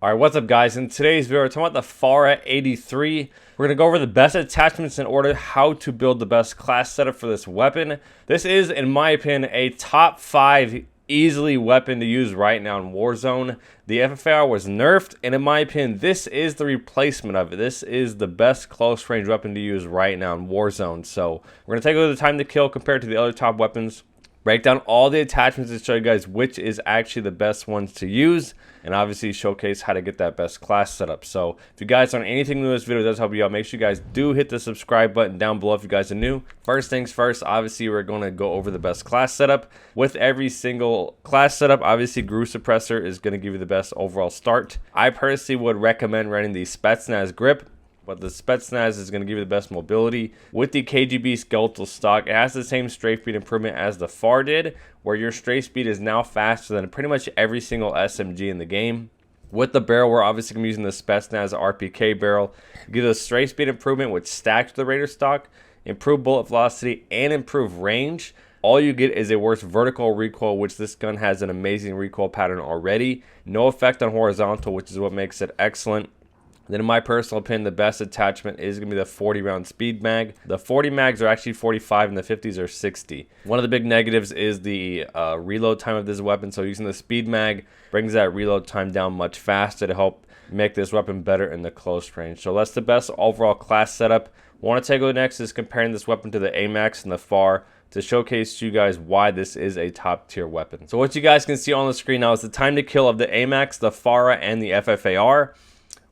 Alright, what's up guys? In today's video, we're talking about the Fara 83. We're going to go over the best attachments in order how to build the best class setup for this weapon. This is, in my opinion, a top 5 easily weapon to use right now in Warzone. The FFAR was nerfed, and in my opinion, this is the replacement of it. This is the best close range weapon to use right now in Warzone. So we're going to take a look at the time to kill compared to the other top weapons. Break down all the attachments to show you guys which is actually the best ones to use, and obviously showcase how to get that best class setup. So if you guys learn anything new in this video that does help you out, make sure you guys do hit the subscribe button down below if you guys are new. First things first, obviously we're going to go over the best class setup. With every single class setup, obviously GFUEL Suppressor is going to give you the best overall start. I personally would recommend running the Spetsnaz grip, but the Spetsnaz is going to give you the best mobility. With the KGB skeletal stock, it has the same strafe speed improvement as the Fara did, where your strafe speed is now faster than pretty much every single SMG in the game. With the barrel, we're obviously going to be using the Spetsnaz RPK barrel. Give the strafe speed improvement, which stacks with the Raider stock, improve bullet velocity, and improve range. All you get is a worse vertical recoil, which this gun has an amazing recoil pattern already. No effect on horizontal, which is what makes it excellent. Then in my personal opinion, the best attachment is going to be the 40 round speed mag. The 40 mags are actually 45 and the 50s are 60. One of the big negatives is the reload time of this weapon. So using the speed mag brings that reload time down much faster to help make this weapon better in the close range. So that's the best overall class setup. Want to take a look next is comparing this weapon to the Amax and the Fara to showcase to you guys why this is a top tier weapon. So what you guys can see on the screen now is the time to kill of the Amax, the Fara, and the FFAR.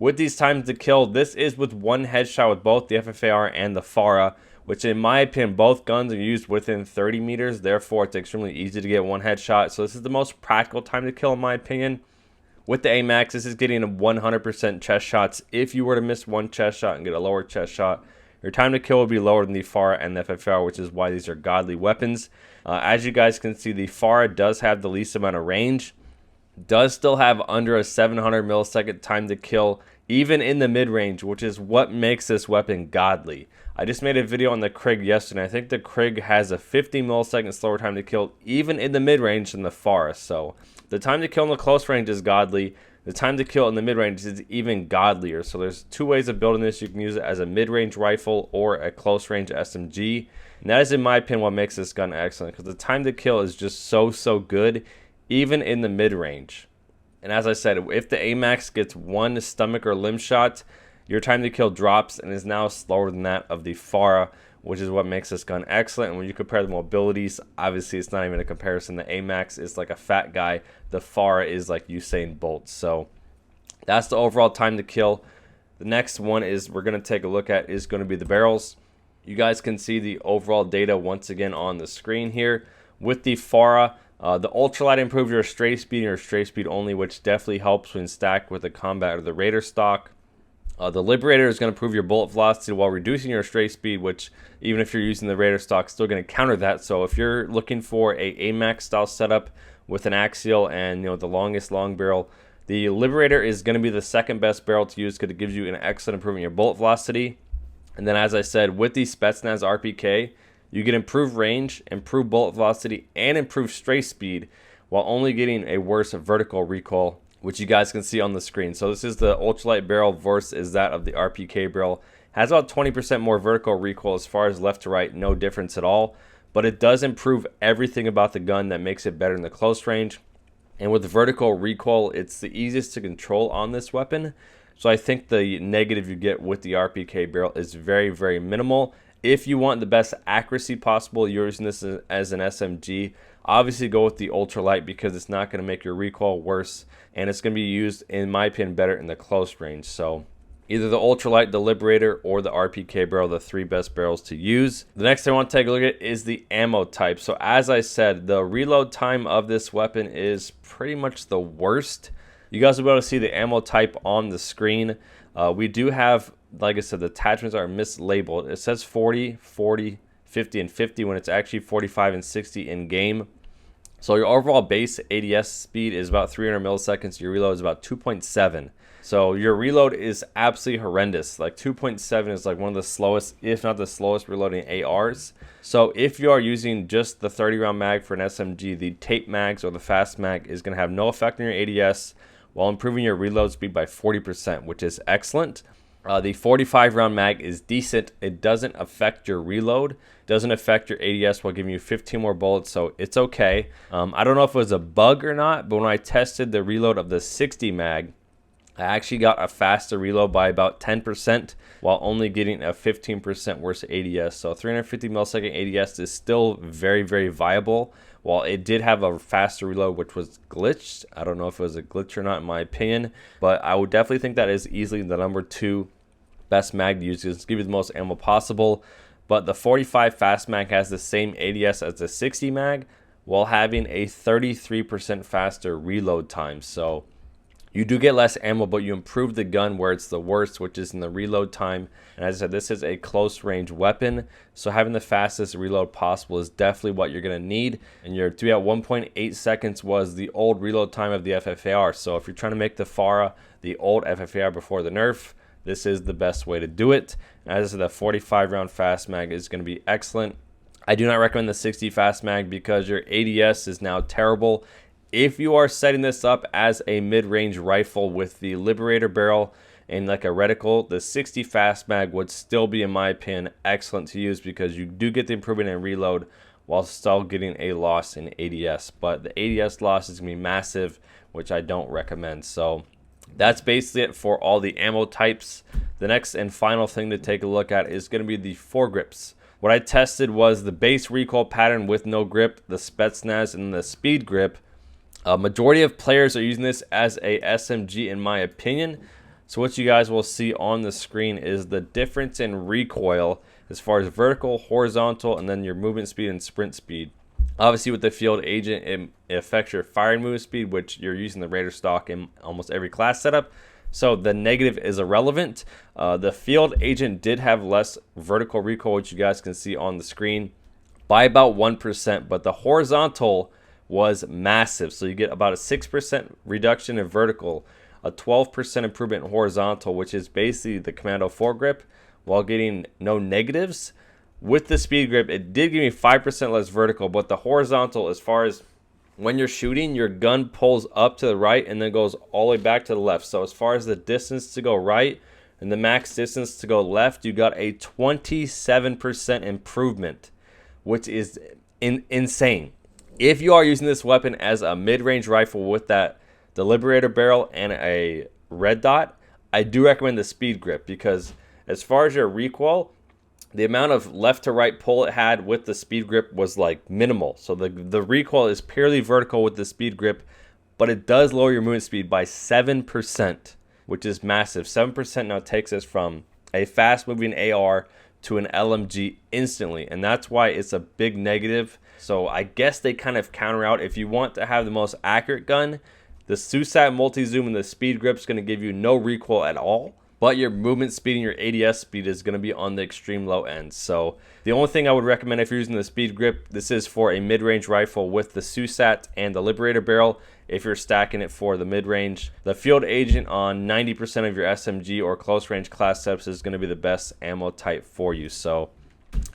With these times to kill, this is with one headshot with both the FFAR and the Fara, which in my opinion, both guns are used within 30 meters. Therefore, it's extremely easy to get one headshot. So this is the most practical time to kill in my opinion. With the Amax, this is getting 100% chest shots. If you were to miss one chest shot and get a lower chest shot, your time to kill will be lower than the Fara and the FFAR, which is why these are godly weapons. As you guys can see, the Fara does have the least amount of range. Does still have under a 700 millisecond time to kill, even in the mid-range, which is what makes this weapon godly. I just made a video on the Krig yesterday. I think the Krig has a 50 millisecond slower time to kill, even in the mid-range than the Fara. So the time to kill in the close range is godly. The time to kill in the mid-range is even godlier. So there's two ways of building this. You can use it as a mid-range rifle or a close-range SMG. And that is, in my opinion, what makes this gun excellent, because the time to kill is just so good, even in the mid-range. And as I said, if the Amax gets one stomach or limb shot, your time to kill drops and is now slower than that of the Fara, which is what makes this gun excellent. And when you compare the mobilities, obviously it's not even a comparison. The Amax is like a fat guy. The Fara is like Usain Bolt. So that's the overall time to kill. The next one is we're going to take a look at is going to be the barrels. You guys can see the overall data once again on the screen here. With the Fara, the ultralight improves your strafe speed and your strafe speed only, which definitely helps when stacked with the combat or the Raider stock. The Liberator is going to improve your bullet velocity while reducing your strafe speed, which even if you're using the Raider stock, is still going to counter that. So if you're looking for a Amax style setup with an axial and the longest long barrel, the Liberator is going to be the second best barrel to use because it gives you an excellent improvement in your bullet velocity. And then as I said, with the Spetsnaz RPK, you get improved range, improved bullet velocity, and improved strafe speed while only getting a worse vertical recoil, which you guys can see on the screen. So this is the ultralight barrel versus that of the RPK barrel. Has about 20% more vertical recoil as far as left to right, no difference at all. But it does improve everything about the gun that makes it better in the close range. And with the vertical recoil, it's the easiest to control on this weapon. So I think the negative you get with the RPK barrel is very minimal. If you want the best accuracy possible, you're using this as an SMG, obviously go with the ultralight because it's not going to make your recoil worse, and it's going to be used, in my opinion, better in the close range. So either the ultralight, the Liberator, or the RPK barrel, the three best barrels to use. The next thing I want to take a look at is the ammo type. So as I said, the reload time of this weapon is pretty much the worst. You guys will be able to see the ammo type on the screen. We do have, like I said, the attachments are mislabeled. It says 40, 40, 50, and 50 when it's actually 45 and 60 in game. So your overall base ADS speed is about 300 milliseconds. Your reload is about 2.7. So your reload is absolutely horrendous. Like 2.7 is like one of the slowest, if not the slowest reloading ARs. So if you are using just the 30 round mag for an SMG, the tape mags or the fast mag is going to have no effect on your ADS, while improving your reload speed by 40%, which is excellent. The 45 round mag is decent. It doesn't affect your reload, doesn't affect your ADS while giving you 15 more bullets, so it's okay. I don't know if it was a bug or not, but when I tested the reload of the 60 mag, I actually got a faster reload by about 10% while only getting a 15% worse ADS. So 350 millisecond ADS is still very, very viable. While it did have a faster reload, which was glitched. I don't know if it was a glitch or not in my opinion, but I would definitely think that is easily the number 2 best mag to use. It's give you the most ammo possible. But the 45 fast mag has the same ADS as the 60 mag while having a 33% faster reload time. So you do get less ammo, but you improve the gun where it's the worst, which is in the reload time. And as I said, this is a close range weapon, so having the fastest reload possible is definitely what you're going to need. And your 2 at 1.8 seconds was the old reload time of the FFAR. So if you're trying to make the Fara the old FFAR before the nerf, this is the best way to do it. And as I said, the 45 round fast mag is going to be excellent. I do not recommend the 60 fast mag because your ADS is now terrible. If you are setting this up as a mid-range rifle with the Liberator barrel and like a reticle, the 60 fast mag would still be, in my opinion, excellent to use because you do get the improvement in reload while still getting a loss in ADS. But the ADS loss is going to be massive, which I don't recommend. So that's basically it for all the ammo types. The next and final thing to take a look at is going to be the foregrips. What I tested was the base recoil pattern with no grip, the Spetsnaz, and the speed grip. A majority of players are using this as a SMG in my opinion. So what you guys will see on the screen is the difference in recoil as far as vertical, horizontal, and then your movement speed and sprint speed. Obviously with the field agent, it affects your firing movement speed, which you're using the Raider stock in almost every class setup. So the negative is irrelevant. The field agent did have less vertical recoil, which you guys can see on the screen, by about 1%, but the horizontal was massive. So you get about a 6% reduction in vertical, a 12% improvement in horizontal, which is basically the Commando foregrip, while getting no negatives. With the speed grip, it did give me 5% less vertical, but the horizontal, as far as when you're shooting, your gun pulls up to the right and then goes all the way back to the left. So as far as the distance to go right and the max distance to go left, you got a 27% improvement, which is insane. If you are using this weapon as a mid-range rifle with the Liberator barrel and a red dot, I do recommend the speed grip because as far as your recoil, the amount of left to right pull it had with the speed grip was like minimal. So the recoil is purely vertical with the speed grip, but it does lower your movement speed by 7%, which is massive. 7% now takes us from a fast-moving AR to an LMG instantly, and that's why it's a big negative. So I guess they kind of counter out. If you want to have the most accurate gun, the SUSAT multi-zoom and the speed grip is going to give you no recoil at all, but your movement speed and your ADS speed is going to be on the extreme low end. So the only thing I would recommend if you're using the speed grip, this is for a mid-range rifle with the SUSAT and the Liberator barrel. If you're stacking it for the mid-range, the field agent on 90% of your SMG or close range class setups is going to be the best ammo type for you. So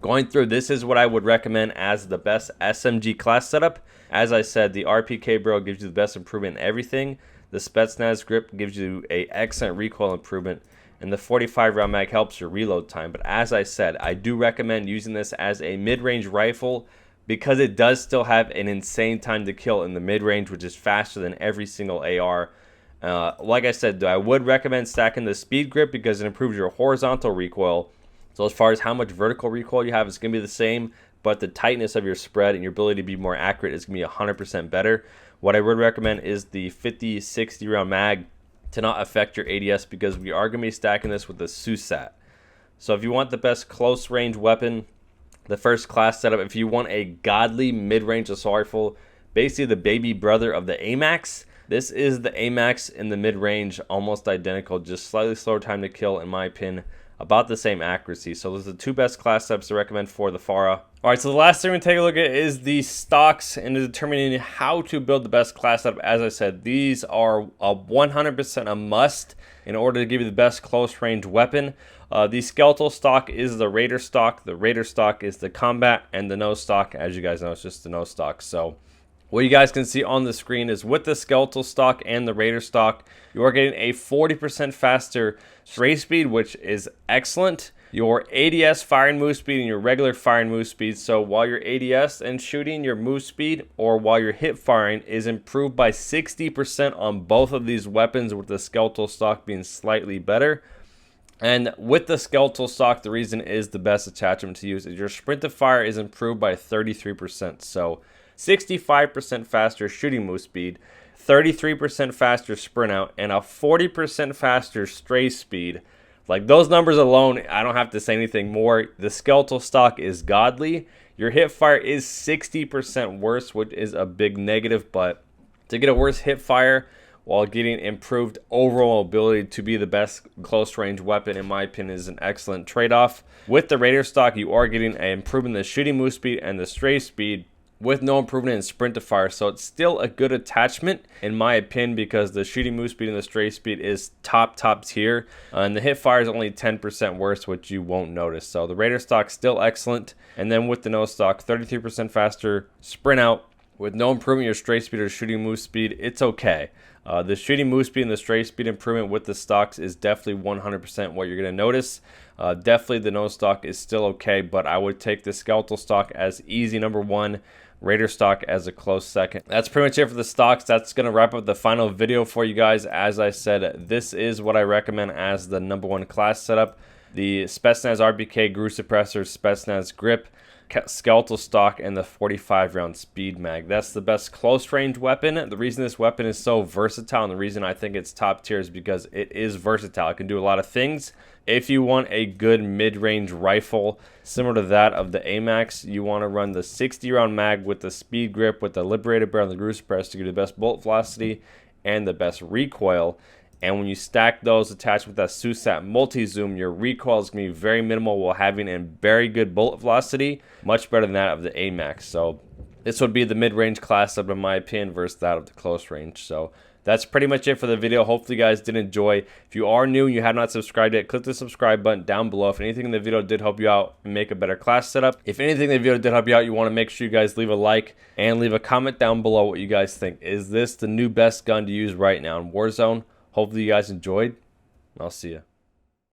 going through, this is what I would recommend as the best SMG class setup. As I said, the RPK barrel gives you the best improvement in everything. The Spetsnaz grip gives you an excellent recoil improvement, and the 45 round mag helps your reload time. But as I said, I do recommend using this as a mid-range rifle because it does still have an insane time to kill in the mid-range, which is faster than every single AR. Like I said, I would recommend stacking the speed grip because it improves your horizontal recoil. So as far as how much vertical recoil you have, it's going to be the same, but the tightness of your spread and your ability to be more accurate is going to be 100% better. What I would recommend is the 50-60 round mag to not affect your ADS because we are going to be stacking this with the SUSAT. So if you want the best close range weapon, the first class setup, if you want a godly mid-range assault rifle, basically the baby brother of the Amax, this is the Amax in the mid-range, almost identical, just slightly slower time to kill in my opinion, about the same accuracy. So those are the two best class setups to recommend for the Fara. Alright, so the last thing we're going to take a look at is the stocks and determining how to build the best class setup. As I said, these are 100% a must in order to give you the best close range weapon. The skeletal stock is the Raider stock, the Raider stock is the combat, and the nose stock, as you guys know, it's just the nose stock. So What you guys can see on the screen is with the skeletal stock and the raider stock, you are getting a 40% faster stray speed, which is excellent. Your ADS firing move speed and your regular firing move speed. So while your ADS and shooting, your move speed, or while your hip firing is improved by 60% on both of these weapons, with the skeletal stock being slightly better. And with the skeletal stock, the reason is the best attachment to use is your sprint to fire is improved by 33%. So 65% faster shooting move speed, 33% faster sprint out, and a 40% faster stray speed. Like, those numbers alone, I don't have to say anything more. The skeletal stock is godly. Your hip fire is 60% worse, which is a big negative, but to get a worse hip fire while getting improved overall ability to be the best close range weapon, in my opinion, is an excellent trade-off. With the raider stock, you are getting an improvement in the shooting move speed and the stray speed, with no improvement in sprint to fire. So it's still a good attachment in my opinion, because the shooting move speed and the stray speed is top tier, and the hip fire is only 10% worse, which you won't notice. So the raider stock still excellent. And then with the no stock, 33% faster sprint out with no improvement in your stray speed or shooting move speed. It's okay. The shooting move speed and the stray speed improvement with the stocks is definitely 100% what you're going to notice. Definitely the no stock is still okay, but I would take the skeletal stock as easy number one, raider stock as a close second. That's pretty much it for the stocks. That's going to wrap up the final video for you guys. As I said, this is what I recommend as the number one class setup. The Spetsnaz RPK, Gru Suppressor, Spetsnaz Grip, skeletal stock, and the 45 round speed mag. That's the best close range weapon. The reason this weapon is so versatile and the reason I think it's top tier is because it is versatile. It can do a lot of things. If you want a good mid-range rifle similar to that of the Amax, you want to run the 60 round mag with the speed grip, with the liberated barrel and the Gru Suppressor to get the best bullet velocity and the best recoil. And when you stack those attached with that SUSAT multi-zoom, your recoil is going to be very minimal while having a very good bullet velocity, much better than that of the AMAX. So this would be the mid-range class up in my opinion versus that of the close range. So that's pretty much it for the video. Hopefully you guys did enjoy. If you are new and you have not subscribed yet, click the subscribe button down below. If anything in the video did help you out and make a better class setup. If anything in the video did help you out, you want to make sure you guys leave a like and leave a comment down below what you guys think. Is this the new best gun to use right now in Warzone? Hopefully you guys enjoyed. I'll see you.